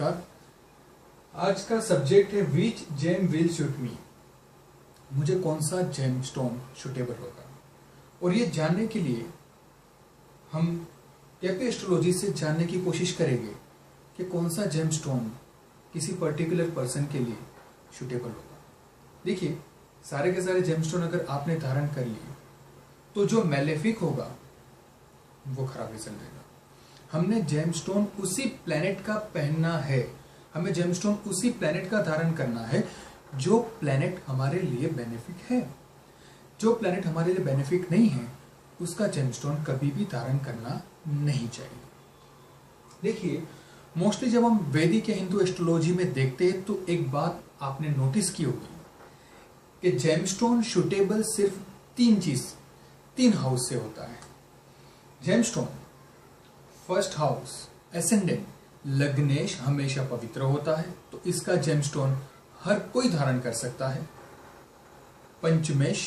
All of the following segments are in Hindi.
नमस्कार। आज का सब्जेक्ट है विच जेम विल सूट मी। मुझे कौन सा जेम स्टोन सूटेबल होगा, और ये जानने के लिए हम केपी एस्ट्रोलॉजी से जानने की कोशिश करेंगे कि कौन सा जेम स्टोन किसी पर्टिकुलर पर्सन के लिए सूटेबल होगा। देखिए, सारे के सारे जेम स्टोन अगर आपने धारण कर लिए तो जो मैलेफिक होगा वो खराब रिजल्ट देगा। हमने जेमस्टोन उसी प्लेनेट का पहनना है, हमें जेमस्टोन उसी प्लेनेट का धारण करना है जो प्लेनेट हमारे लिए बेनिफिक है। जो प्लेनेट हमारे लिए बेनिफिक नहीं है उसका जेमस्टोन कभी भी धारण करना नहीं चाहिए। देखिए, मोस्टली जब हम वैदिक या हिंदू एस्ट्रोलॉजी में देखते हैं तो एक बात आपने नोटिस की होगी कि जेमस्टोन सूटेबल सिर्फ तीन हाउस से होता है। जेमस्टोन फर्स्ट हाउस एसेंडेंट लग्नेश हमेशा पवित्र होता है, तो इसका जेमस्टोन हर कोई धारण कर सकता है। पंचमेश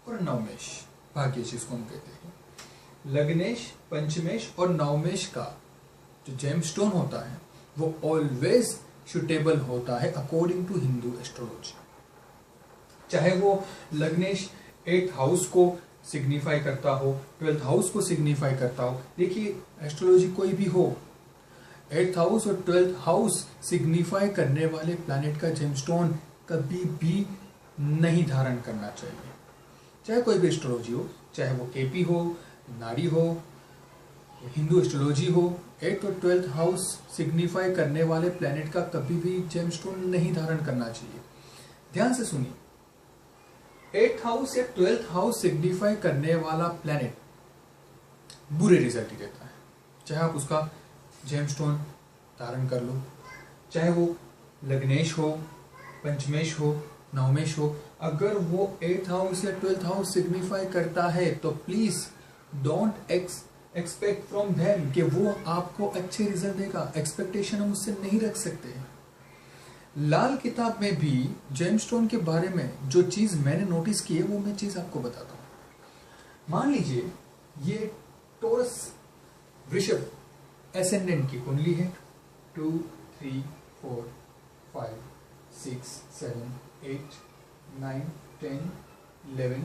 और नवमेश भाग्येश इसको हम कहते हैं। लग्नेश, पंचमेश और नवमेश का जो जेमस्टोन होता है वो ऑलवेज सूटेबल होता है अकॉर्डिंग टू हिंदू एस्ट्रोलॉजी। चाहे वो लग्नेश 8th हाउस को सिग्निफाई करता हो, 12th हाउस को सिग्निफाई करता हो। देखिए, एस्ट्रोलॉजी कोई भी हो, 8th हाउस और 12th हाउस सिग्निफाई करने वाले प्लैनेट का जेमस्टोन कभी भी नहीं धारण करना चाहिए। चाहे कोई भी एस्ट्रोलॉजी हो, चाहे वो केपी हो, नाड़ी हो, हिंदू एस्ट्रोलॉजी हो, 8th और 12th हाउस सिग्निफाई करने वाले प्लैनेट का कभी भी जेमस्टोन नहीं धारण करना चाहिए। ध्यान से सुनिए, 8th हाउस या 12th हाउस सिग्निफाई करने वाला प्लैनेट बुरे रिजल्ट ही देता है। चाहे आप उसका जेमस्टोन धारण कर लो, चाहे वो लग्नेश हो, पंचमेश हो, नवमेश हो, अगर वो 8th हाउस या 12th हाउस सिग्निफाई करता है तो please don't expect from them कि वो आपको अच्छे रिजल्ट देगा। एक्सपेक्टेशन हम उससे नहीं रख सकते। लाल किताब में भी जेमस्टोन के बारे में जो चीज मैंने नोटिस की है वो मैं चीज आपको बताता हूं। मान लीजिए ये टॉरस वृषभ एसेंडेंट की कुंडली है। 2, 3, 4, 5, 6, 7, 8, 9, 10, 11,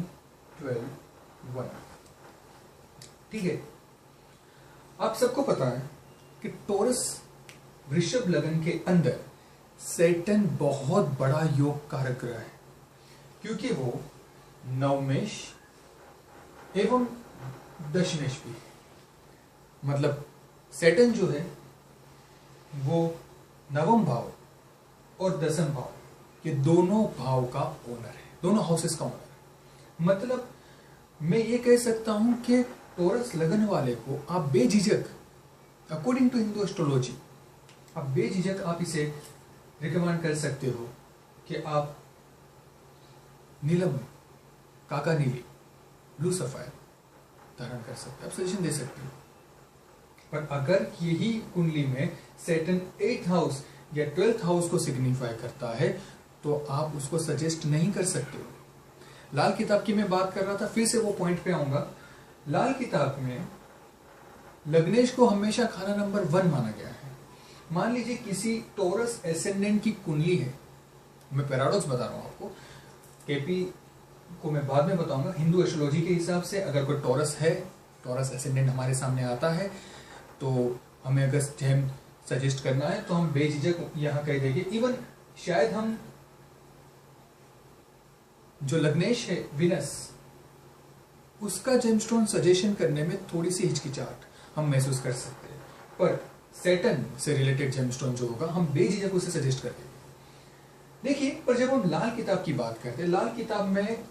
12, 1। ठीक है, आप सबको पता है कि टॉरस वृषभ लगन के अंदर सैटर्न बहुत बड़ा योग कारक ग्रह है, क्योंकि वो नवमेश एवं दशमेश भी है। मतलब सैटर्न जो है वो नवम भाव और दसम भाव ये दोनों भाव का ओनर है, दोनों हाउसेस का ओनर है। मतलब मैं ये कह सकता हूं कि टॉरस लगन वाले को आप बेझिझक, अकॉर्डिंग टू हिंदू एस्ट्रोलॉजी, आप बेझिझक आप इसे रिकमेंड कर सकते हो कि आप नीलम, काका नीली, ब्लू सफायर धारण कर सकते हो, आप सजेशन दे सकते हो। पर अगर यही कुंडली में सैटर्न 8th हाउस या 12th हाउस को सिग्निफाई करता है तो आप उसको सजेस्ट नहीं कर सकते हो। लाल किताब की मैं बात कर रहा था, फिर से वो पॉइंट पे आऊंगा। लाल किताब में लग्नेश को हमेशा खाना नंबर 1 माना गया है। मान लीजिए किसी टॉरस एसेंडेंट की कुंडली है, मैं पैराडॉक्स बता रहा हूं आपको, केपी को मैं बाद में बताऊंगा। हिंदू एस्ट्रोलॉजी के हिसाब से अगर कोई टॉरस है, टॉरस एसेंडेंट हमारे सामने आता है तो हमें अगर जेम सजेस्ट करना है तो हम बेझिझक यहां कह देंगे। इवन शायद हम जो लग्नेश है विनस, उसका जेमस्टोन सजेशन करने में थोड़ी सी हिचकिचाहट हम महसूस कर सकते हैं, पर सैटर्न से रिलेटेड जेमस्टोन जो होगा हम बेझिझक उसे सजेस्ट कर देंगे। देखिए, पर जब हम लाल किताब की बात करते हैं, लाल किताब में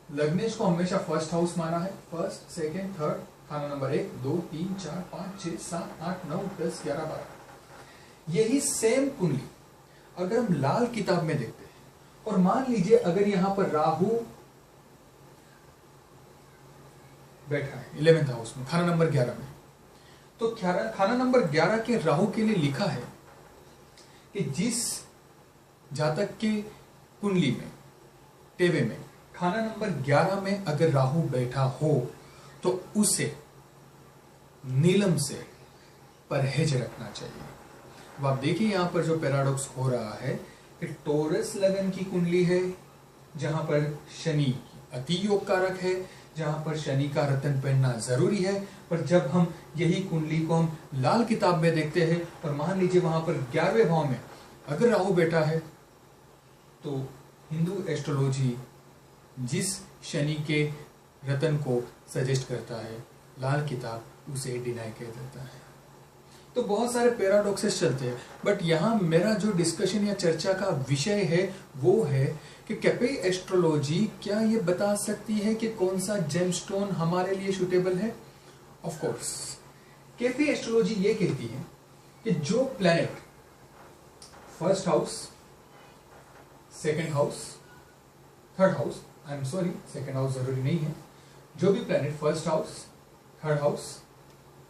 लग्नेश को हमेशा फर्स्ट हाउस माना है। फर्स्ट, सेकंड, थर्ड, खाना नंबर 1, 2, 3, 4, 5, 6, 7, 8, 9, 10, 11, 12। यही सेम कुंडली अगर हम लाल किताब में देखते हैं और मान लीजिए अगर यहां पर राहु बैठा है 11th हाउस में, खाना नंबर 11 में, तो खाना नंबर 11 के राहु के लिए लिखा है कि जिस जातक के कुंडली में, टेवे में खाना नंबर 11 में अगर राहु बैठा हो तो उसे नीलम से परहेज रखना चाहिए। अब आप देखिए यहाँ पर जो पैराडॉक्स हो रहा है कि टॉरस लगन की कुंडली है जहां पर शनि अति योग कारक है, जहां पर शनि का रतन पहनना जरूरी है, पर जब हम यही कुंडली को हम लाल किताब में देखते हैं और मान लीजिए वहां पर 11वें भाव में अगर राहु बैठा है तो हिंदू एस्ट्रोलॉजी जिस शनि के रतन को सजेस्ट करता है लाल किताब उसे डिनाई कर देता है। तो बहुत सारे पैराडॉक्सेस चलते हैं, बट यहाँ मेरा जो डिस्कशन या चर्चा का विषय है वो है कि कैफे एस्ट्रोलॉजी क्या ये बता सकती है कि कौन सा जेमस्टोन हमारे लिए सूटेबल है। ऑफ कोर्स कैफे एस्ट्रोलॉजी ये कहती है कि जो planet first house, second house, third house, I am sorry second house जरूरी नहीं है, जो भी planet first house, third house,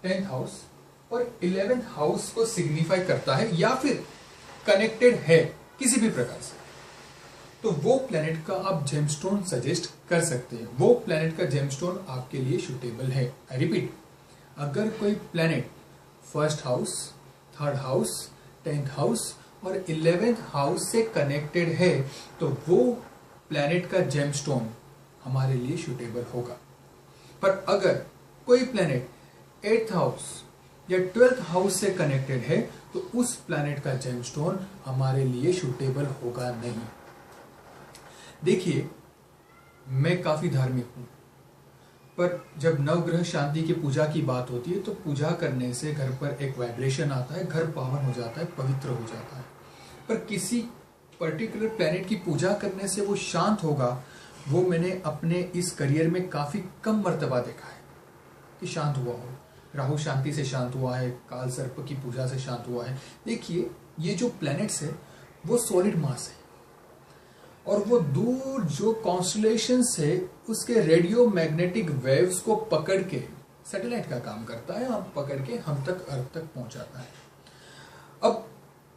10th house और 11th हाउस को सिग्निफाई करता है या फिर कनेक्टेड है किसी भी प्रकार से, तो वो प्लैनेट का आप जेमस्टोन सजेस्ट कर सकते हैं। वो प्लैनेट का जेमस्टोन आपके लिए सूटेबल है। आई रिपीट, अगर कोई planet first house, third house, 10th house और 11th हाउस से कनेक्टेड है तो वो प्लैनेट का जेमस्टोन हमारे लिए सूटेबल होगा। पर अगर कोई प्लैनेट 8th हाउस या 12th हाउस से कनेक्टेड है तो उस प्लैनेट का जेमस्टोन हमारे लिए सूटेबल होगा नहीं। देखिए, मैं काफी धार्मिक हूं, पर जब नवग्रह शांति की पूजा की बात होती है तो पूजा करने से घर पर एक वाइब्रेशन आता है, घर पावन हो जाता है, पवित्र हो जाता है। पर किसी पर्टिकुलर प्लैनेट की पूजा करने से वो शांत होगा, वो मैंने अपने इस करियर में काफी कम मर्तबा देखा है कि शांत हुआ हो। राहु शांति से शांत हुआ है, काल सर्प की पूजा से शांत हुआ है। देखिए, ये जो प्लैनेट्स है वो सॉलिड मास है और वो दूर जो कॉन्स्टलेशंस है उसके रेडियो मैग्नेटिक वेव्स को पकड़ के सैटेलाइट का काम करता है, हम पकड़ के हम तक अर्थ तक पहुंचाता है। अब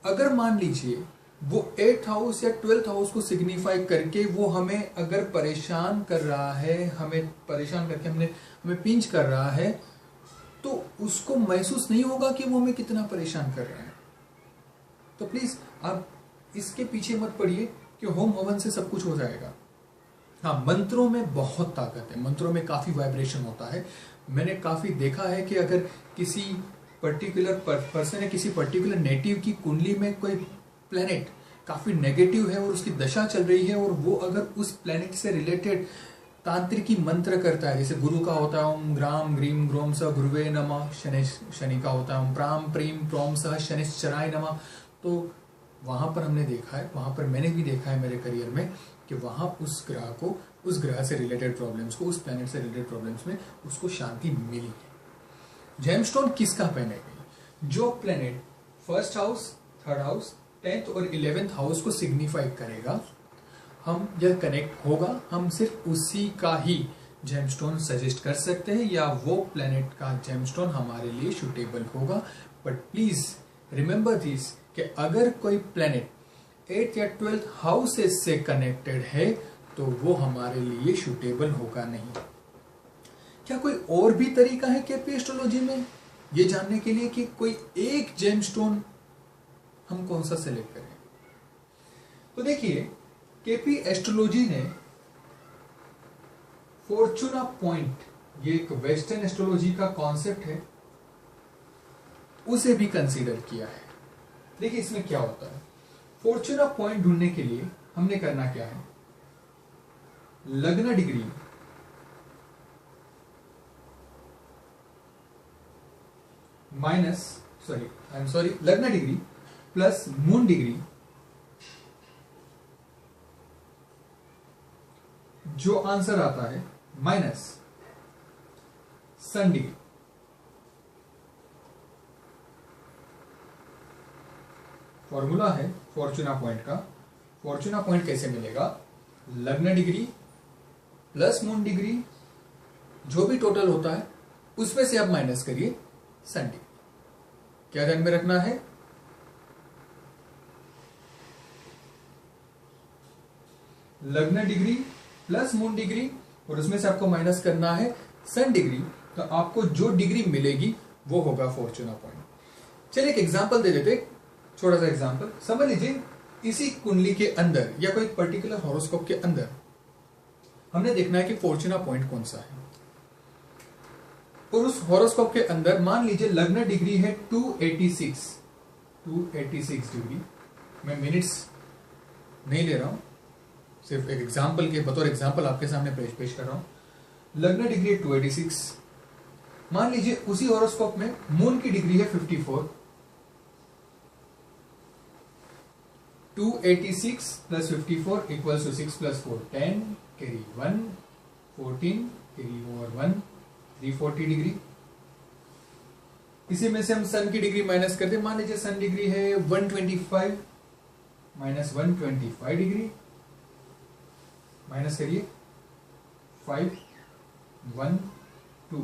अगर मान लीजिए वो 8th हाउस या 12th हाउस को सिग्निफाई करके वो हमें अगर परेशान कर रहा है, हमें परेशान करके हमें पिंच कर रहा है, तो उसको महसूस नहीं होगा कि वो हमें कितना परेशान कर रहा है। तो प्लीज आप इसके पीछे मत पड़िए कि होम हवन से सब कुछ हो जाएगा। हाँ, मंत्रों में बहुत ताकत है, मंत्रों में काफी वाइब्रेशन होता है। मैंने काफी देखा है कि अगर किसी पर्टिकुलर पर्सन है, किसी पर्टिकुलर नेटिव की कुंडली में कोई प्लैनेट काफी नेगेटिव है और उसकी दशा चल रही है और वो अगर उस प्लैनेट से रिलेटेड तांत्रिकी मंत्र करता है, जैसे गुरु का होता है ओम ग्राम ग्रीम ग्रोम स गुरुवे नमः, शनि का होता है ओम प्राम प्रीम प्रोम स शनिश्चराय नमः, तो वहां पर हमने देखा है, वहां पर मैंने भी देखा है मेरे करियर में कि वहां उस ग्रह को, उस ग्रह से रिलेटेड प्रॉब्लम्स को, उस प्लैनेट से रिलेटेड प्रॉब्लम्स में उसको शांति मिली है। जेमस्टोन किसका पहनेगा? जो planet first house, third house, 10th और 11th हाउस को सिग्निफाई करेगा, हम यह कनेक्ट होगा, हम सिर्फ उसी का ही जेमस्टोन सजेस्ट कर सकते हैं या वो प्लैनेट का जेमस्टोन हमारे लिए सूटेबल होगा। बट प्लीज रिमेंबर दिस कि अगर कोई प्लैनेट 8th या 12th हाउसेस से कनेक्टेड है तो वो हमारे लिए सूटेबल होगा नहीं। क्या कोई और भी तरीका है केपी एस्ट्रोलॉजी में ये जानने के लिए कि कोई एक जेमस्टोन हम कौन सा सेलेक्ट करें? तो देखिए, केपी एस्ट्रोलॉजी ने फॉर्चूना पॉइंट, ये एक वेस्टर्न एस्ट्रोलॉजी का कॉन्सेप्ट है, उसे भी कंसीडर किया है। देखिए इसमें क्या होता है, फॉर्चूना पॉइंट ढूंढने के लिए हमने करना क्या है, लग्न डिग्री लग्न डिग्री प्लस मून डिग्री, जो आंसर आता है माइनस सन डिग्री। फॉर्मूला है फॉर्चूना पॉइंट का। फॉर्चूना पॉइंट कैसे मिलेगा? लग्न डिग्री प्लस मून डिग्री, जो भी टोटल होता है उसमें से आप माइनस करिए सन डिग्री। क्या ध्यान में रखना है? लग्न डिग्री प्लस मून डिग्री और उसमें से आपको माइनस करना है सन डिग्री, तो आपको जो डिग्री मिलेगी वो होगा फॉर्चूना पॉइंट। चलिए एक एग्जांपल दे देते। छोटा सा एग्जांपल समझ लीजिए, इसी कुंडली के अंदर या कोई पर्टिकुलर हॉरोस्कोप के अंदर हमने देखना है कि फॉर्चूना पॉइंट कौन सा है, और उस हॉरोस्कोप के अंदर मान लीजिए लग्न डिग्री है 286 डिग्री। मैं मिनट्स नहीं ले रहा हूं, सिर्फ एक एग्जांपल के बतौर एग्जांपल आपके सामने पेश कर रहा हूं। लग्न डिग्री 286, मान लीजिए उसी हॉरोस्कोप में मून की डिग्री है 54। 286 plus 54 equals to 6 plus 4 10 carry 1 14 carry over 1 340 degree. इसी में से हम सन की डिग्री माइनस कर दें, मान लीजिए सन डिग्री है 125 माइनस 125 डिग्री, माइनस करिए 5 1 2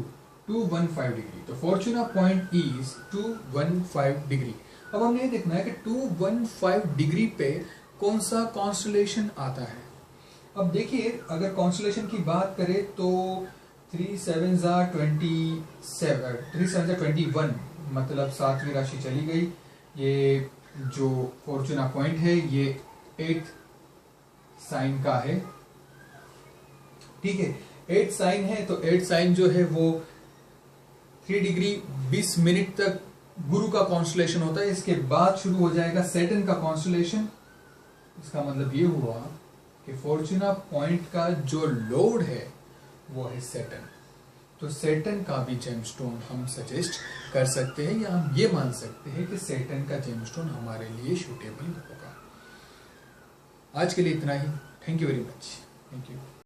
215 डिग्री। तो फॉर्चूना पॉइंट इज 215 डिग्री। अब हमने ये देखना है कि 215 डिग्री पे कौन सा कॉन्स्टलेशन आता है। अब देखिए, अगर कॉन्स्टलेशन की बात करें तो 3 7 21, मतलब 7वीं राशि चली गई। ये जो फॉर्चूना पॉइंट है ये 8th साइन का है, ठीक है। 8th साइन है तो 8th साइन जो है वो 3 डिग्री 20 मिनट तक गुरु का कॉन्स्टलेशन होता है। इसके बाद शुरू हो जाएगा सैटर्न का कॉन्स्टलेशन। इसका मतलब ये हुआ कि फॉर्चूना पॉइंट का जो लॉर्ड है वो है सैटर्न। तो सैटर्न का भी जेमस्टोन हम सजेस्ट कर सकते हैं, या हम ये मान सकते हैं कि सैटर्न का जेमस्टोन हमारे लिए सूटेबल होगा। आज के लिए इतना ही। Thank you very much. Thank you.